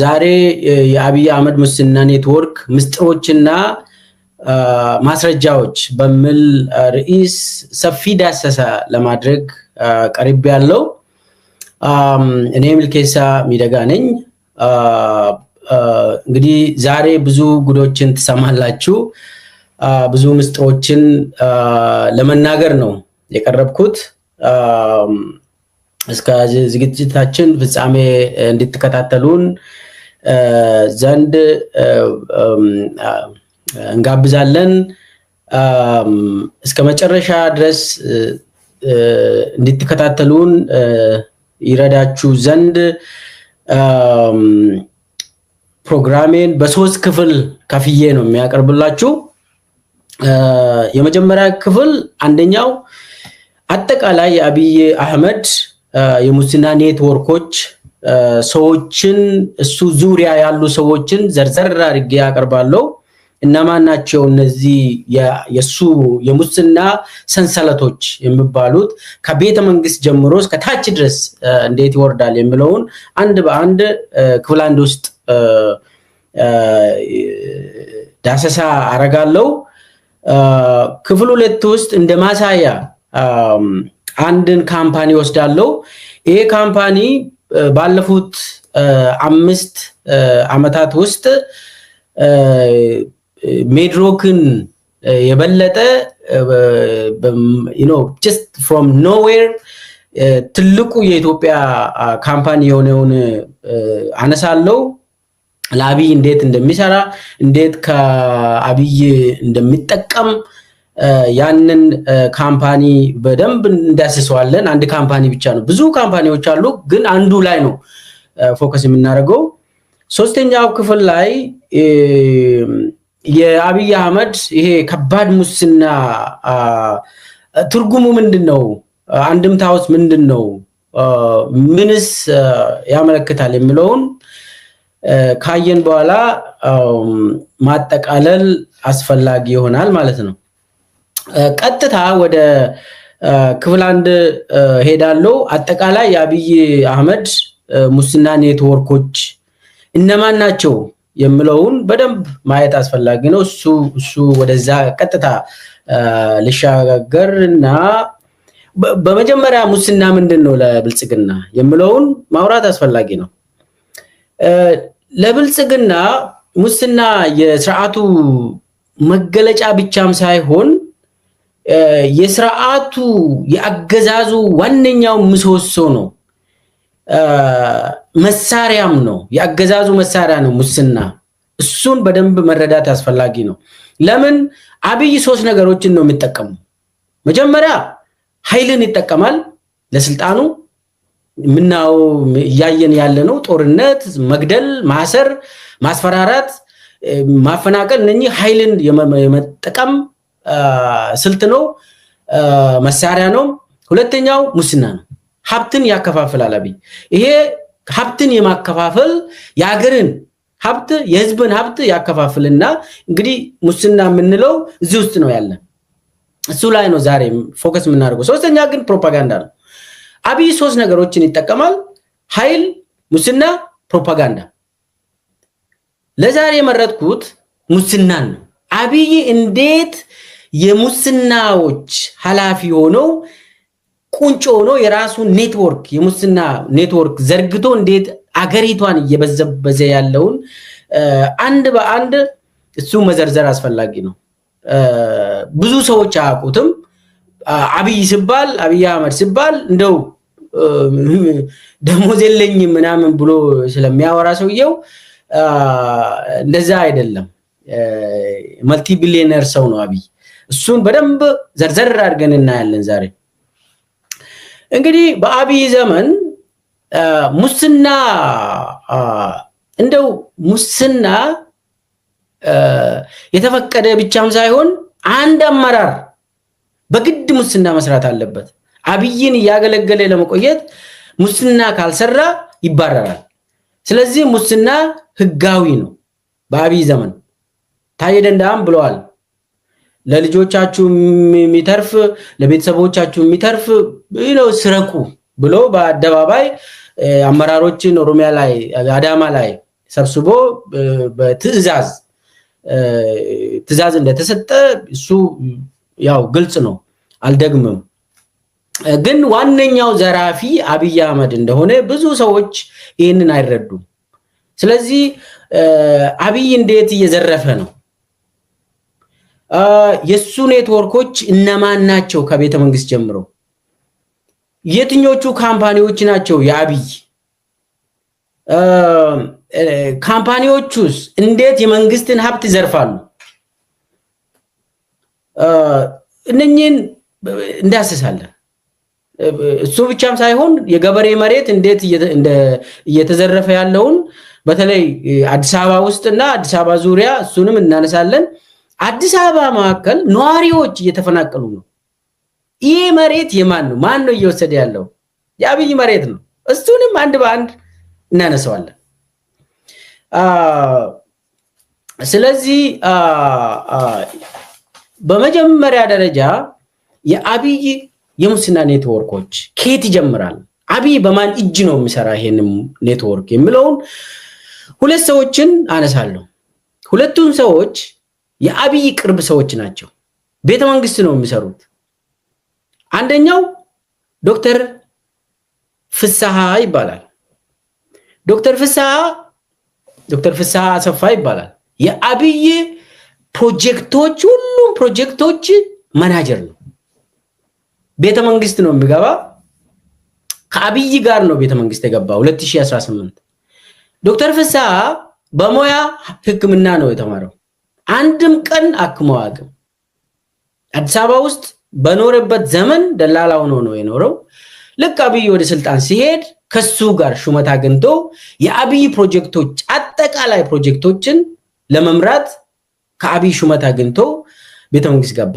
ዛሬ የአብይ አህመድ ሙስና ኔትወርክ ምስጥሮችና ማስረጃዎች በሚል ርዕስ ሰፊ ዳሰሳ ለማድረግ ቀርብ ያለው እኔ ሚልኬሳ ሚደጋ ነኝ። እንግዲህ ዛሬ ብዙ ጉዶችን ትሰማላችሁ። ብዙ ምስጥሮችን ለመናገር ነው የቀረብኩት። እስከ ዝግጅታችን ፍጻሜ እንድትከታተሉን ዘንድ እንጋብዛለን። እስከ መጨረሻ ድረስ እንድትከታተሉን ይረዳችሁ ዘንድ ፕሮግራሜን በሶስት ክፍል ከፍዬ ነው የሚያቀርብላችሁ። የመጀመሪያ ክፍል አንደኛው አጠቃላይ የአብይ አህመድ የሙስና ኔትወርኮች ሰዎችን እሱ ዙሪያ ያሉ ሰዎችን ዘርዘር አድርጌ ያቀርባለሁ። እነማን ናቸው እነዚህ የሱ የሙስና ሰንሰለቶች የሚባሉት ከቤተ መንግስት ጀምሮ እስከ ታች ድረስ እንዴት ይወርዳል የሚለውን አንድ በአንድ ክፍል አንድ ውስጥ ዳሰሳ አረጋለሁ። ክፍል ሁለት ውስጥ እንደ ማሳያ አንድን ካምፓኒ ወስዳለሁ። ይሄ ካምፓኒ ባለፉት 5 አመታት ውስጥ ሜድሮክን የበለጠ just from nowhere ትልቁ የኢትዮጵያ ካምፓኒ የሆነውን አነሳለሁ። ለአብይ እንዴት እንደሚሰራ እንዴት ከአብይ እንደሚጠቀም ያንን ካምፓኒ በደንብ እንዳስሰዋለን። አንድ ካምፓኒ ብቻ ነው፣ ብዙ ካምፓኒዎች አሉ፣ ግን አንዱ ላይ ነው ፎከስ የምናደርገው። ሶስተኛው ክፍል ላይ የአብይ አህመድ ይሄ ከባድ ሙስና ትርጉሙ ምንድነው፣ አንድምታውስ ምንድነው፣ ምንስ ያመለክታል የሚለውን ካየን በኋላ ማጠቃለል አስፈላጊ ይሆናል ማለት ነው። ቀጥታ ወደ ክፍል አንድ ሄዳለሁ። አጠቃላይ የአብይ አህመድ ሙስና ኔትወርኮች እነማን ናቸው የሚለውን በደንብ ማየት አስፈላጊ ነው። እሱ ወደዛ ቀጥታ ልሻገርና በመጀመሪያ ሙስና ምንድነው ለብልጽግና የሚለውን ማውራት አስፈላጊ ነው። ለብልጽግና ሙስና የሥርዓቱ መገለጫ ብቻም ሳይሆን የሥርዓቱ የአገዛዙ ዋነኛው ምሰሶ ነው፣ መሳሪያም ነው፣ የአገዛዙ መሳሪያ ነው ሙስና። እሱን በደንብ መረዳት አስፈላጊ ነው። ለምን አብይ 3 ነገሮችን ነው የሚጠቀመው። መጀመሪያ ኃይልን ይጠቀማል ለስልጣኑ። ምናው ያየን ያለነው ጦርነት፣ መግደል፣ ማሰር፣ ማስፈራራት፣ ማፈናቀል እነኚህ ኃይልን የመጠቀም ስልት ነው፣ መሳሪያ ነው። ሁለተኛው ሙስና ነው፣ ሀብትን ያከፋፍላል አብይ። ይሄ ሀብትን የማከፋፈል የሀገርን ሀብት የህዝብን ሀብት ያከፋፍልና እንግዲህ ሙስና የምንለው እዚህ ውስጥ ነው ያለ። እሱ ላይ ነው ዛሬ ፎከስ የምናደርገው። ሶስተኛ ግን ፕሮፓጋንዳ ነው። አብይ 3 ነገሮችን ይጠቀማል፣ ኃይል፣ ሙስና፣ ፕሮፓጋንዳ። ለዛሬ የመረጥኩት ሙስናን ነው። አብይ እንዴት የሙስናዎች ኃላፊ ሆኖ ቁንጮ ሆኖ የራሱን ኔትወርክ የሙስና ኔትወርክ ዘርግቶ እንዴት አገሪቷን እየበዘበዘ ያለውን አንድ በአንድ እሱ መዘርዘር አስፈላጊ ነው። ብዙ ሰዎች አያውቁትም። አብይ ሲባል አብይ አህመድ ሲባል እንደው ደሞዝ የለኝም ምናምን ብሎ ስለሚያወራ ሰውየው እንደዛ አይደለም። መልቲ ቢሊዮነር ሰው ነው አብይ። እሱን በደንብ ዘርዘር አድርገን እናያለን ዛሬ። እንግዲህ በአብይ ዘመን ሙስና እንደው ሙስና የተፈቀደ ብቻም ሳይሆን አንድ አመራር በግድ ሙስና መስራት አለበት። አብይን ያገለገለ ለመቆየት ሙስና ካልሰራ ይባረራል። ስለዚህ ሙስና ህጋዊ ነው በአብይ ዘመን። ታዬ ደንዳም ብለዋል፣ ለልጆቻችሁ የሚተርፍ ለቤተሰቦቻችሁ የሚተርፍ ስረቁ ብሎ በአደባባይ አመራሮችን ኦሮሚያ ላይ አዳማ ላይ ሰብስቦ በትዕዛዝ እንደተሰጠ እሱ ያው ግልጽ ነው አልደግምም ግን ዋነኛው ዘራፊ አብይ አህመድ እንደሆነ ብዙ ሰዎች ይሄንን አይረዱም ስለዚህ አብይ እንዴት እየዘረፈ ነው የሱ ኔትወርኮች እነማን ናቸው ከቤተ መንግስት ጀምሮ የትኞቹ ካምፓኒዎች ናቸው የአብይ ካምፓኒዎቹስ እንዴት የመንግስትን ሀብት ይዘርፋሉ እነኚህን እንዳስሳለን እሱ ብቻም ሳይሆን የገበሬ መሬት እንዴት እየተዘረፈ ያለውን በተለይ አዲስ አበባ ውስጥና አዲስ አበባ ዙሪያ እሱንም እናነሳለን አዲስ አበባ ማከል ነዋሪዎች እየተፈናቀሉ ነው ይሄ መሬት የማን ነው ማን ነው እየወሰደ ያለው የአብይ መሬት ነው እሱንም አንድ በአንድ እናነሳዋለን ስለዚህ በመጀመሪያ ደረጃ የአብይ የሙስና ኔትወርኮች ከየት ይጀምራል አብይ በማን እጅ ነው የሚሰራ ይሄን ኔትወርክ የሚለውን ሁለት ሰዎችን አነሳለሁ ሁለቱም ሰዎች የአብይ ቅርብ ሰዎች ናቸው ቤተ መንግስት ነው የሚሰሩት አንደኛው ዶክተር ፍስሐ ይባላል ዶክተር ፍስሐ አሰፋ ይባላል የአብይ ፕሮጀክቶች ሁሉም ፕሮጀክቶች ማናጀር ነው ቤተ መንግስት ነው የሚገባ ከአብይ ጋር ነው ቤተ መንግስት የገባው 2018 ዶክተር ፍስሐ በሞያ ህክምና ነው የተማረው አንድም ቀን አክመው አቅም አዲስ አበባ ውስጥ በኖረበት ዘመን ደላላ ሆኖ ነው የኖረው ልክ አብይ ወደ ስልጣን ሲሄድ ከሱ ጋር ሹመት አግኝቶ የአብይ ፕሮጀክቶች አጠቃላይ ፕሮጀክቶችን ለመምራት ከአብይ ሹመት አግኝቶ ቤተ መንግስት ገባ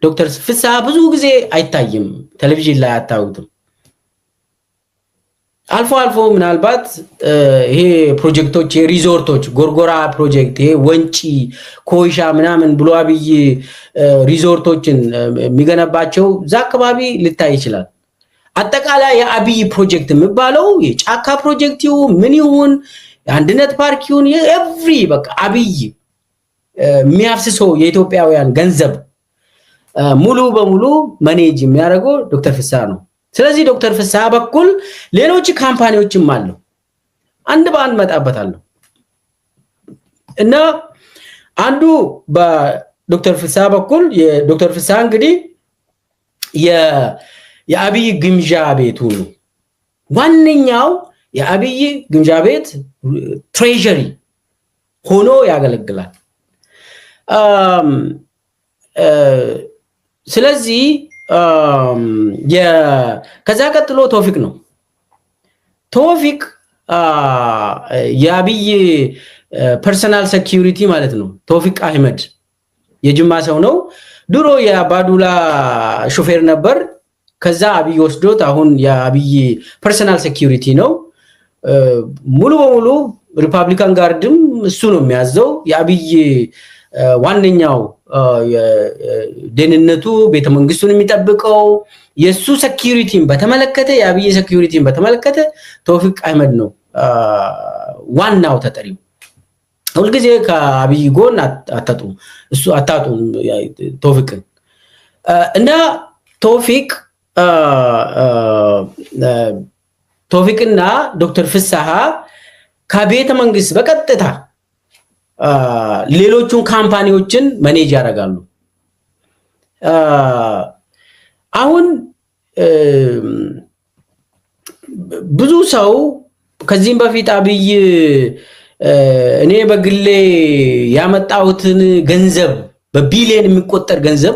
ዶክተር ፍስሐ ብዙ ጊዜ አይታይም ቴሌቪዥን ላይ አታዩትም አልፎ ምናልባት ይሄ ፕሮጀክቶች የሪዞርቶች ጎርጎራ ፕሮጀክት ይሄ ወንጪ ኮይሻ ምናምን ብሎ አብይ ሪዞርቶችን የሚገነባቸው ዛከባቢ ሊታይ ይችላል አጠቃላይ የአብይ ፕሮጀክት የሚባለው የጫካ ፕሮጀክት ምን ይሁን አንድነት ፓርክ ይሁን ኤቭሪ በቃ አብይ የሚያፍስሰው የኢትዮጵያውያን ገንዘብ ሙሉ በሙሉ ማኔጅ የሚያደርገው ዶክተር ፍስሐ ነው ስለዚህ ዶክተር ፍስሐ በኩል ሌሎች ካምፓኒዎችም አሉ አንድ በአንድ መጣበታለሁ እና አንዱ በዶክተር ፍስሐ በኩል የዶክተር ፍስሐ እንግዲህ የአብይ ግምጃ ቤቱ ነው ዋነኛው የአብይ ግምጃ ቤት ትሬዠሪ ሆኖ ያገለግላል ስለዚህ ከዛ ቀጥሎ ቶፊቅ ነው ቶፊቅ የአብይ ፐርሰናል ሴኩሪቲ ማለት ነው ቶፊቅ አህመድ የጅማ ሰው ነው ድሮ የባዱላ ሾፌር ነበር ከዛ አብይ ወስዶት አሁን የአብይ ፐርሰናል ሴኩሪቲ ነው ሙሉ በሙሉ ሪፐብሊካን ጋርድም እሱ ነው የሚያዘው የአብይ ዋነኛው ደህንነቱ ቤተ መንግስቱን የሚጠብቀው የሱ ሴኩሪቲን በተመለከተ የአብይ ሴኩሪቲን በተመለከተ ቶፊቅ አህመድ ነው ዋናው ተጠሪው ሁሉ ጊዜ ከአብይ ጎን አጣጡ እሱ አጣጡ ቶፊቅን እና ቶፊቅና ዶክተር ፍስሐ ከቤተ መንግስት በቀጥታ ሌሎቹን ካምፓኒዎችን ማኔጅ ያደርጋሉ አሁን ብዙ ሰው ከዚህም በፊት አብይ እኔ በግሌ ያመጣሁትን ገንዘብ በቢሊየን የሚቆጠር ገንዘብ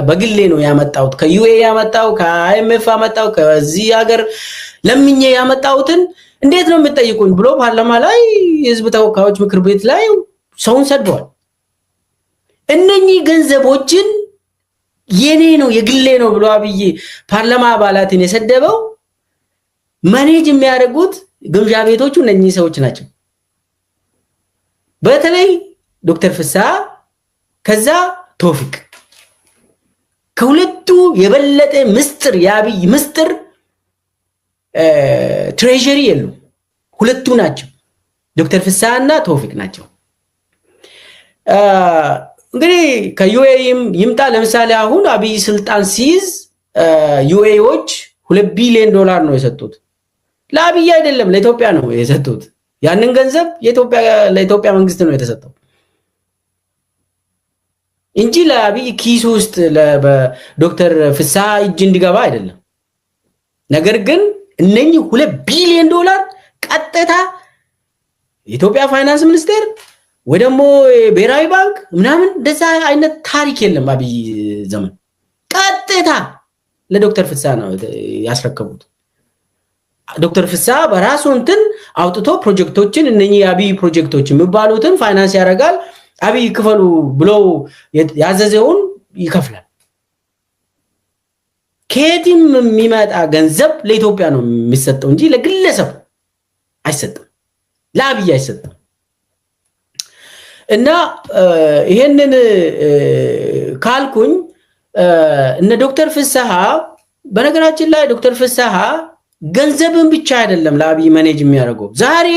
በግሌ ነው ያመጣሁት ከዩኤ ያመጣው ከአይኤምኤፍ ያመጣው ከዚህ ሀገር ለምኜ ያመጣሁትን እንዴት ነው የምትጠይቁኝ ብሎ ፓርላማ ላይ የህዝብ ተወካዮች ምክር ቤት ላይ ሰውን ሰድቧል እነኚህ ገንዘቦችን የኔ ነው የግሌ ነው ብሎ አብይ ፓርላማ አባላትን የሰደበው ማኔጅ የሚያደርጉት ግምጃ ቤቶቹ እነኚህ ሰዎች ናቸው በተለይ ዶክተር ፍስሐ ከዛ ቶፊቅ ከሁለቱ የበለጠ ምስጥር የአብይ ምስጥር ትሬዠሪ የሉ ሁለቱ ናቸው ዶክተር ፍስሐና ተውፊቅ ናቸው እንግዲህ ከዩኤኢም ይምጣ ለምሳሌ አሁን አብይ ስልጣን ሲይዝ ዩኤኢዎች $2 ቢሊዮን ነው የሰጡት ለአብይ አይደለም ለኢትዮጵያ ነው የሰጡት ያንን ገንዘብ ለኢትዮጵያ መንግስት ነው የተሰጠው እንጂ ለአብይ ኪስ ውስጥ ለዶክተር ፍስሐ እጅ እንዲገባ አይደለም ነገር ግን እነኚህ $2 ቢሊዮን ቀጥታ ኢትዮጵያ ፋይናንስ ሚኒስቴር ወደሞ ብሔራዊ ባንክ ምናምን እንደዛ አይነት ታሪክ የለም አብይ ዘመን ቀጥታ ለዶክተር ፍስሐ ነው ያስረከቡት ዶክተር ፍስሐ በራሱ እንትን አውጥቶ ፕሮጀክቶችን እነኚህ አብይ ፕሮጀክቶች የሚባሉትን ፋይናንስ ያደርጋል አብይ ክፈሉ ብሎ ያዘዘውን ይከፍላል ከየትም የሚመጣ ገንዘብ ለኢትዮጵያ ነው የሚሰጠው እንጂ ለግለሰብ አይሰጥም ለአብይ አይሰጥም እና ይሄንን ካልኩኝ እነ ዶክተር ፍስሐ በነገራችን ላይ ዶክተር ፍስሐ ገንዘብን ብቻ አይደለም ለአብይ ማኔጅ የሚያደርገው ዛሬ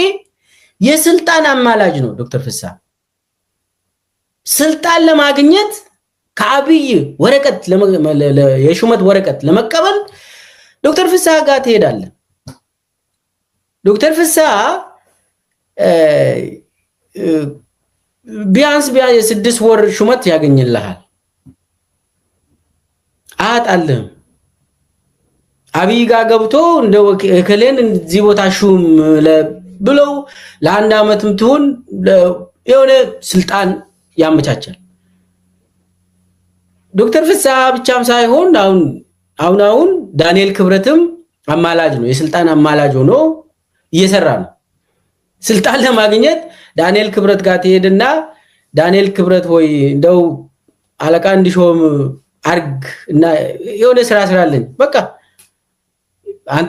የስልጣን አማላጅ ነው ዶክተር ፍስሐ ስልጣን ለማግኘት ከአብይ ወረቀት የሹመት ወረቀት ለመቀበል ዶክተር ፍስሐ ጋር ትሄዳለ ዶክተር ፍስሐ ቢያንስ የ6 ወር ሹመት ያገኝልሃል አጣለም አብይ ጋር ገብቶ እንደው ከሌን እዚህ ቦታ ሹም ብለው ለአንድ አመትም ትሁን የሆነ ስልጣን ያመቻቻል ዶክተር ፍስሐ ብቻም ሳይሆን አሁን ዳንኤል ክብረትም አማላጅ ነው የስልጣን አማላጅ ሆኖ እየሰራ ነው ስልጣን ለማግኘት ዳንኤል ክብረት ጋር ትሄድና ዳንኤል ክብረት ሆይ እንደው አለቃ እንዲሾም አርግ እና የሆነ ስራ ስራልን በቃ